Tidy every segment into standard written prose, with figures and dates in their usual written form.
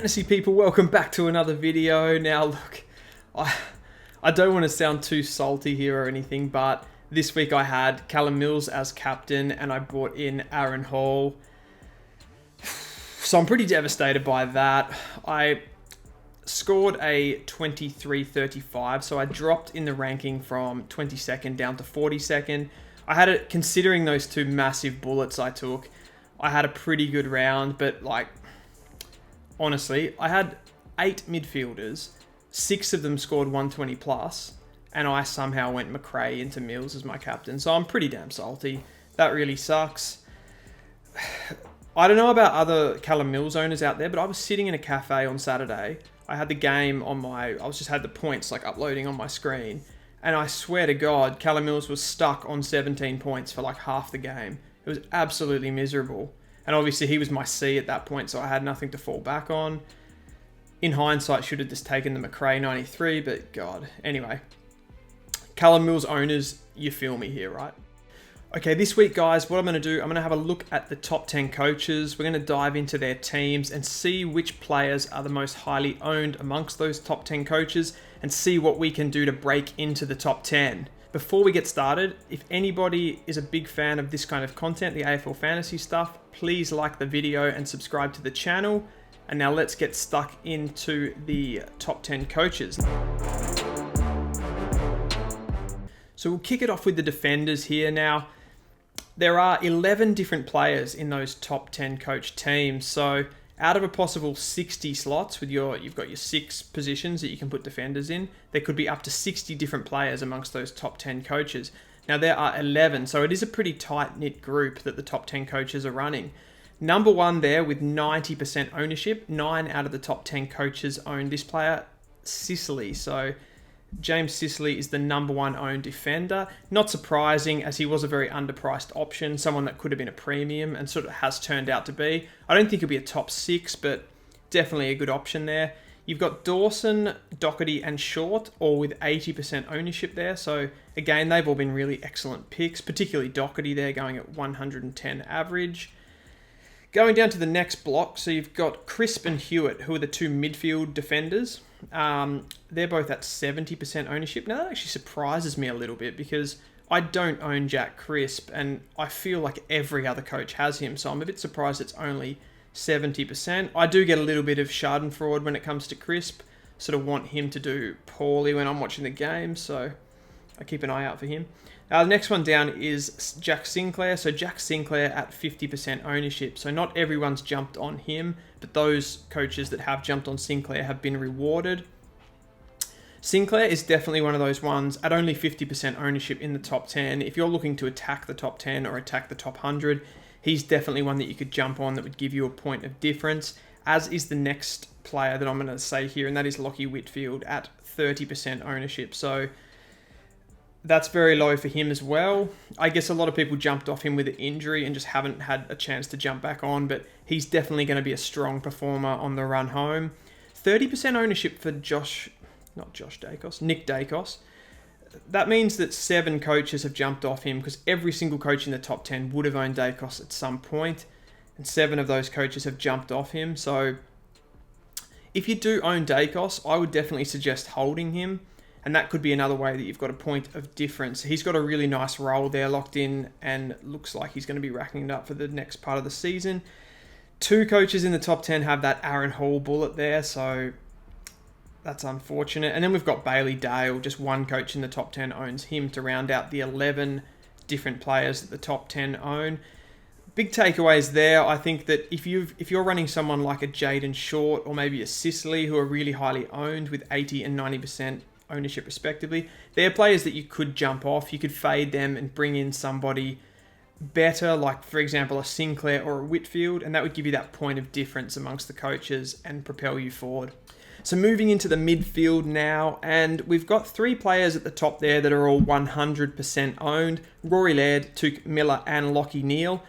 Fantasy people, welcome back to another video. Now look, I don't want to sound too salty here or anything, but this week I had Callum Mills as captain and I brought in Aaron Hall. So I'm pretty devastated by that. I scored a 23-35, so I dropped in the ranking from 22nd down to 42nd. I had it, considering those two massive bullets I took, I had a pretty good round, but honestly, I had 8 midfielders, 6 of them scored 120 plus, and I somehow went McRae into Mills as my captain. So I'm pretty damn salty. That really sucks. I don't know about other Callum Mills owners out there, but I was sitting in a cafe on Saturday. I had the game on I just had the points uploading on my screen. And I swear to God, Callum Mills was stuck on 17 points for half the game. It was absolutely miserable. And obviously he was my C at that point, so I had nothing to fall back on. In hindsight, should have just taken the McRae 93, but God. Anyway, Callum Mills owners, you feel me here, right? Okay, this week, guys, what I'm going to do, I'm going to have a look at the top 10 coaches. We're going to dive into their teams and see which players are the most highly owned amongst those top 10 coaches and see what we can do to break into the top 10. Before we get started, if anybody is a big fan of this kind of content, the Afl Fantasy stuff, please like the video and subscribe to the channel. And now let's get stuck into the top 10 coaches. So we'll kick it off with the defenders here. Now, there are 11 different players in those top 10 coach teams. So out of a possible 60 slots with you've got your 6 positions that you can put defenders in, there could be up to 60 different players amongst those top 10 coaches. Now there are 11, so it is a pretty tight-knit group that the top 10 coaches are running. Number 1 there with 90% ownership, 9 out of the top 10 coaches own this player, Sicily. So James Sicily is the number 1 owned defender. Not surprising, as he was a very underpriced option, someone that could have been a premium and sort of has turned out to be. I don't think he'll be a top 6, but definitely a good option there. You've got Dawson, Doherty and Short, all with 80% ownership there. So again, they've all been really excellent picks, particularly Doherty there going at 110 average. Going down to the next block, so you've got Crisp and Hewitt, who are the 2 midfield defenders. They're both at 70% ownership. Now that actually surprises me a little bit because I don't own Jack Crisp and I feel like every other coach has him, so I'm a bit surprised it's only 70%. I do get a little bit of schadenfreude when it comes to Crisp. Sort of want him to do poorly when I'm watching the game, so I keep an eye out for him. The next one down is Jack Sinclair. So Jack Sinclair at 50% ownership. So not everyone's jumped on him, but those coaches that have jumped on Sinclair have been rewarded. Sinclair is definitely one of those ones at only 50% ownership in the top 10. If you're looking to attack the top 10 or attack the top 100, he's definitely one that you could jump on that would give you a point of difference, as is the next player that I'm going to say here, and that is Lachie Whitfield at 30% ownership. So that's very low for him as well. I guess a lot of people jumped off him with an injury and just haven't had a chance to jump back on, but he's definitely going to be a strong performer on the run home. 30% ownership for Nick Dacos. That means that 7 coaches have jumped off him because every single coach in the top 10 would have owned Dacos at some point, and 7 of those coaches have jumped off him. So if you do own Dacos, I would definitely suggest holding him. And that could be another way that you've got a point of difference. He's got a really nice role there locked in and looks like he's going to be racking it up for the next part of the season. 2 coaches in the top 10 have that Aaron Hall bullet there, so that's unfortunate. And then we've got Bailey Dale. Just 1 coach in the top 10 owns him to round out the 11 different players that the top 10 own. Big takeaways there. I think that if you're running someone like a Jaden Short or maybe a Sicily who are really highly owned with 80 and 90% ownership respectively, they're players that you could jump off. You could fade them and bring in somebody better, like for example a Sinclair or a Whitfield, and that would give you that point of difference amongst the coaches and propel you forward. So moving into the midfield now, and we've got 3 players at the top there that are all 100% owned: Rory Laird, Tuke Miller and Lachie Neale.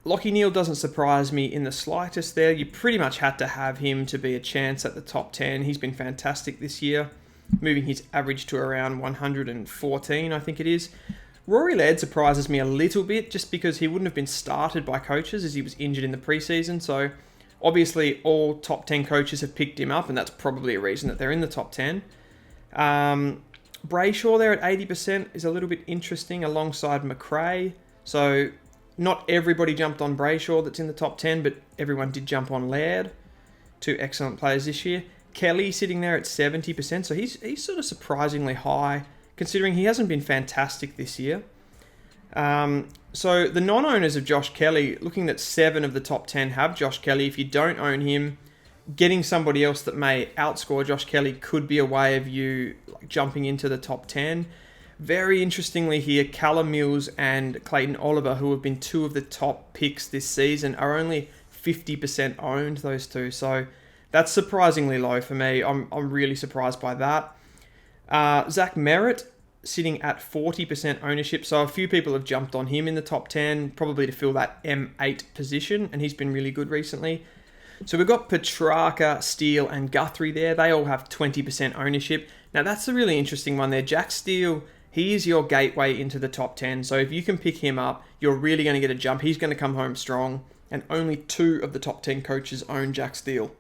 Lachie Neale doesn't surprise me in the slightest there. You pretty much had to have him to be a chance at the top 10. He's been fantastic this year, moving his average to around 114, I think it is. Rory Laird surprises me a little bit just because he wouldn't have been started by coaches as he was injured in the preseason. So Obviously, all top 10 coaches have picked him up, and that's probably a reason that they're in the top 10. Brayshaw there at 80% is a little bit interesting alongside McRae. So not everybody jumped on Brayshaw that's in the top 10, but everyone did jump on Laird. Two excellent players this year. Kelly sitting there at 70%, so he's sort of surprisingly high, considering he hasn't been fantastic this year. So the non-owners of Josh Kelly, looking at 7 of the top 10 have Josh Kelly. If you don't own him, getting somebody else that may outscore Josh Kelly could be a way of you jumping into the top 10. Very interestingly here, Callum Mills and Clayton Oliver, who have been 2 of the top picks this season, are only 50% owned, those two. So that's surprisingly low for me. I'm really surprised by that. Zach Merritt sitting at 40% ownership. So a few people have jumped on him in the top 10, probably to fill that M8 position, and he's been really good recently. So we've got Petrarca, Steele, and Guthrie there. They all have 20% ownership. Now that's a really interesting one there. Jack Steele, he is your gateway into the top 10. So if you can pick him up, you're really going to get a jump. He's going to come home strong. And only 2 of the top 10 coaches own Jack Steele.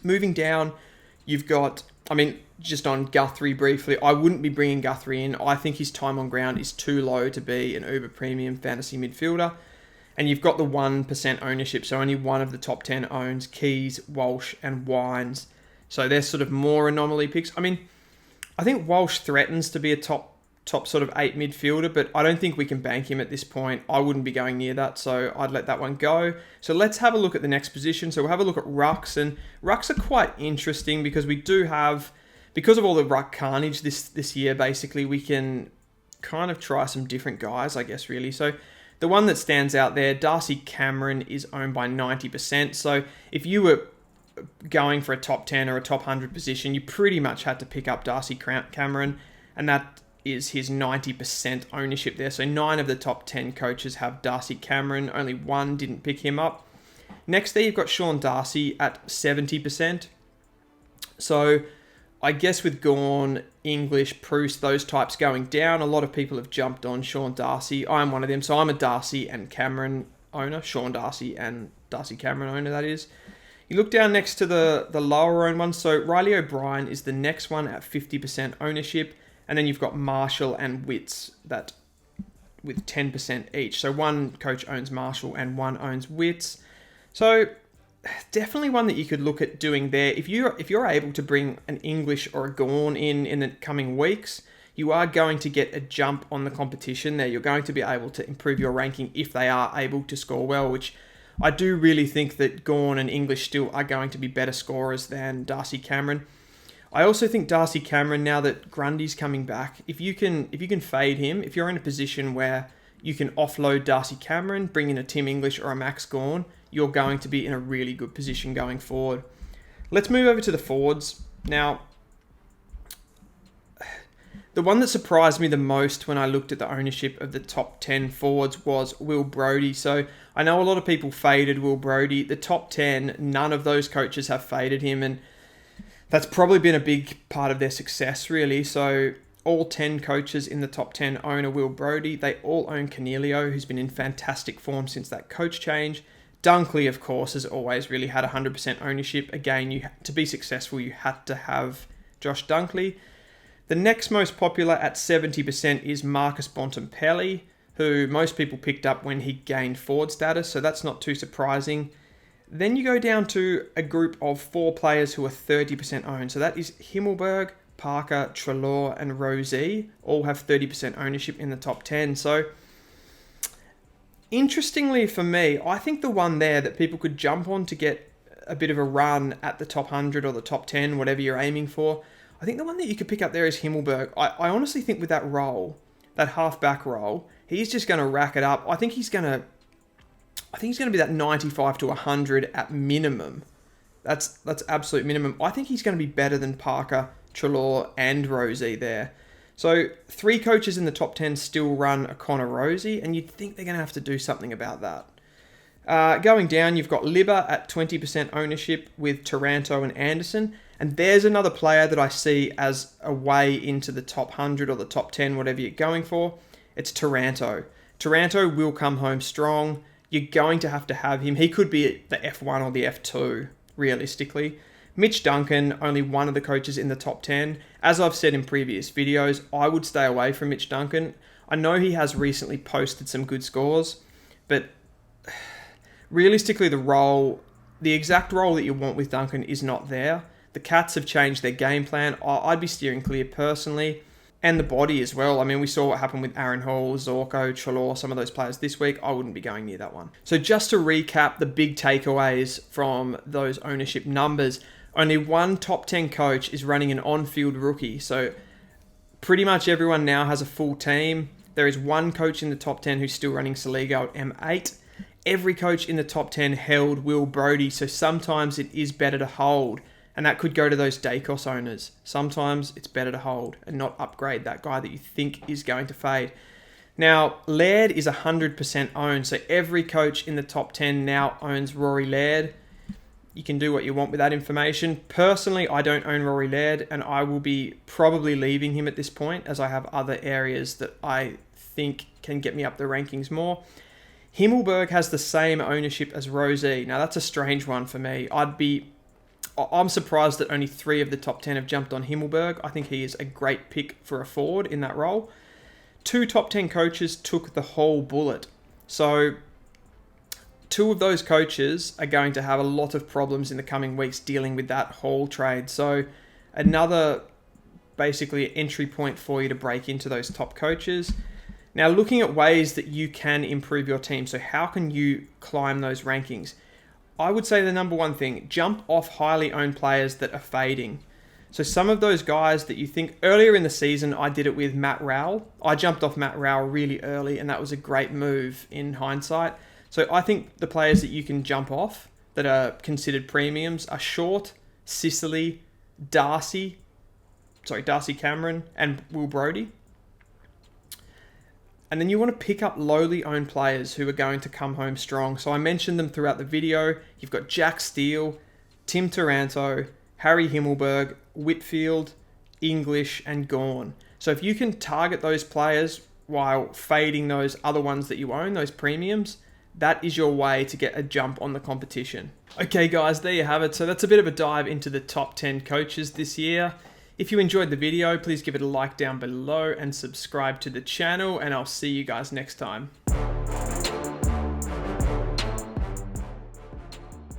Moving down, you've got, just on Guthrie briefly, I wouldn't be bringing Guthrie in. I think his time on ground is too low to be an uber premium fantasy midfielder. And you've got the 1% ownership, so only 1 of the top 10 owns Keys, Walsh, and Wines. So they're sort of more anomaly picks. I think Walsh threatens to be a top sort of 8 midfielder, but I don't think we can bank him at this point. I wouldn't be going near that, so I'd let that one go. So let's have a look at the next position. So we'll have a look at rucks, and rucks are quite interesting because we do have, because of all the ruck carnage this year, basically, we can kind of try some different guys, I guess, really. So the one that stands out there, Darcy Cameron, is owned by 90%. So if you were going for a top 10 or a top 100 position, you pretty much had to pick up Darcy Cameron, and that is his 90% ownership there. So 9 of the top 10 coaches have Darcy Cameron. Only 1 didn't pick him up. Next there, you've got Sean Darcy at 70%. So I guess with Gawn, English, Proust, those types going down, a lot of people have jumped on Sean Darcy. I'm one of them. So I'm a Darcy and Cameron owner. Sean Darcy and Darcy Cameron owner, that is. You look down next to the lower owned ones. So Riley O'Brien is the next one at 50% ownership. And then you've got Marshall and Witts that with 10% each. So 1 coach owns Marshall and 1 owns Witts. So definitely one that you could look at doing there. If you're able to bring an English or a Gawn in the coming weeks, you are going to get a jump on the competition there. You're going to be able to improve your ranking if they are able to score well, which I do really think that Gawn and English still are going to be better scorers than Darcy Cameron. I also think Darcy Cameron, now that Grundy's coming back, if you can fade him, if you're in a position where you can offload Darcy Cameron, bring in a Tim English or a Max Gawn, you're going to be in a really good position going forward. Let's move over to the forwards. Now, the one that surprised me the most when I looked at the ownership of the top 10 forwards was Will Brodie. So I know a lot of people faded Will Brodie. The top 10, none of those coaches have faded him, and that's probably been a big part of their success, really. So all 10 coaches in the top 10 own a Will Brodie. They all own Cornelio, who's been in fantastic form since that coach change. Dunkley, of course, has always really had 100% ownership. Again, to be successful, you had to have Josh Dunkley. The next most popular at 70% is Marcus Bontempelli, who most people picked up when he gained forward status, so that's not too surprising. Then you go down to a group of 4 players who are 30% owned. So that is Himmelberg, Parker, Treloar, and Rosie. All have 30% ownership in the top 10. So interestingly for me, I think the one there that people could jump on to get a bit of a run at the top 100 or the top 10, whatever you're aiming for, I think the one that you could pick up there is Himmelberg. I honestly think with that role, that half-back role, he's just going to rack it up. I think he's going to be that 95 to 100 at minimum. That's absolute minimum. I think he's going to be better than Parker, Treloar, and Rosie there. So 3 coaches in the top 10 still run a Connor Rosie, and you'd think they're going to have to do something about that. Going down, you've got Libba at 20% ownership with Taranto and Anderson. And there's another player that I see as a way into the top 100 or the top 10, whatever you're going for. It's Taranto. Taranto will come home strong. you're going to have him. He could be at the F1 or the F2, realistically. Mitch Duncan, only one of the coaches in the top 10. As I've said in previous videos, I would stay away from Mitch Duncan. I know he has recently posted some good scores, but realistically the exact role that you want with Duncan is not there. The Cats have changed their game plan. I'd be steering clear personally. And the body as well. I mean, we saw what happened with Aaron Hall, Zorko, Chalor, some of those players this week. I wouldn't be going near that one. So just to recap the big takeaways from those ownership numbers, only one top 10 coach is running an on-field rookie. So pretty much everyone now has a full team. There is one coach in the top 10 who's still running Saligo at M8. Every coach in the top 10 held Will Brodie, so sometimes it is better to hold. And that could go to those Dacos owners. Sometimes it's better to hold and not upgrade that guy that you think is going to fade. Now, Laird is 100% owned, so every coach in the top 10 now owns Rory Laird. You can do what you want with that information. Personally, I don't own Rory Laird, and I will be probably leaving him at this point, as I have other areas that I think can get me up the rankings more. Himmelberg has the same ownership as Rosie. Now, that's a strange one for me. I'm surprised that only 3 of the top 10 have jumped on Himmelberg. I think he is a great pick for a forward in that role. 2 top 10 coaches took the whole bullet. So 2 of those coaches are going to have a lot of problems in the coming weeks dealing with that whole trade. So another basically entry point for you to break into those top coaches. Now, looking at ways that you can improve your team. So how can you climb those rankings? I would say the number one thing, jump off highly owned players that are fading. So some of those guys that you think earlier in the season, I did it with Matt Rowell. I jumped off Matt Rowell really early, and that was a great move in hindsight. So I think the players that you can jump off that are considered premiums are Short, Sicily, Darcy Cameron, and Will Brodie. And then you want to pick up lowly owned players who are going to come home strong. So I mentioned them throughout the video. You've got Jack Steele, Tim Taranto, Harry Himmelberg, Whitfield, English, and Gawn. So if you can target those players while fading those other ones that you own, those premiums, that is your way to get a jump on the competition. Okay guys, there you have it. So that's a bit of a dive into the top 10 coaches this year. If you enjoyed the video, please give it a like down below and subscribe to the channel, and I'll see you guys next time.